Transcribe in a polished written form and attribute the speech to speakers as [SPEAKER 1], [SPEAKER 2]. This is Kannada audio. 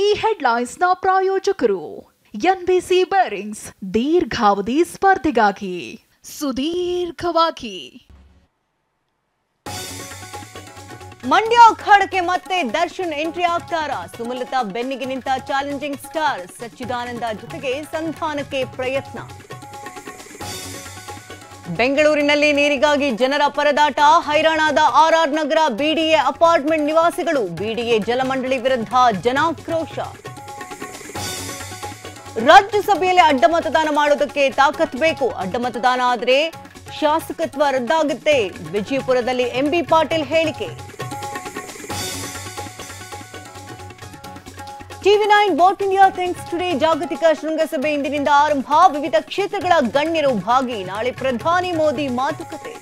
[SPEAKER 1] ಈ ಹೆಡ್ಲೈನ್ಸ್ನ ಪ್ರಾಯೋಜಕರು ಎನ್ಬಿಸಿ ಬೇರಿಂಗ್ಸ್ ದೀರ್ಘಾವಧಿ ಸ್ಪರ್ಧೆಗಾಗಿ ಸುದೀರ್ಘವಾಗಿ.
[SPEAKER 2] ಮಂಡ್ಯ ಅಖಾಡಕ್ಕೆ ಮತ್ತೆ ದರ್ಶನ್ ಎಂಟ್ರಿ ಆಗ್ತಾರಾ? ಸುಮಲತಾ ಬೆನ್ನಿಗೆ ನಿಂತ ಚಾಲೆಂಜಿಂಗ್ ಸ್ಟಾರ್ ಸಚ್ಚಿದಾನಂದ ಜೊತೆಗೆ ಸಂಧಾನಕ್ಕೆ ಪ್ರಯತ್ನ. ಬೆಂಗಳೂರಿನಲ್ಲಿ ನೀರಿಗಾಗಿ ಜನರ ಪರದಾಟ, ಹೈರಾಣಾದ ಆರ್ಆರ್ ನಗರ ಬಿಡಿಎ ಅಪಾರ್ಟ್ಮೆಂಟ್ ನಿವಾಸಿಗಳು. ಬಿಡಿಎ ಜಲಮಂಡಳಿ ವಿರುದ್ಧ ಜನಾಕ್ರೋಶ. ರಾಜ್ಯಸಭೆಯಲ್ಲಿ ಅಡ್ಡ ಮತದಾನ ಮಾಡೋದಕ್ಕೆ ತಾಕತ್ ಬೇಕು. ಅಡ್ಡ ಮತದಾನ ಆದರೆ ಶಾಸಕತ್ವ ರದ್ದಾಗುತ್ತೆ. ವಿಜಯಪುರದಲ್ಲಿ ಎಂಬಿ ಪಾಟೀಲ್ ಹೇಳಿಕೆ. ಟಿವಿ9 ವಾಟ್ ಇಂಡಿಯಾ ಥಿಂಕ್ಸ್ ಟುಡೇ ಜಾಗತಿಕ ಶೃಂಗಸಭೆ ಇಂದಿನಿಂದ ಆರಂಭ. ವಿವಿಧ ಕ್ಷೇತ್ರಗಳ ಗಣ್ಯರು ಭಾಗಿ. ನಾಳೆ ಪ್ರಧಾನಿ ಮೋದಿ ಮಾತುಕತೆ.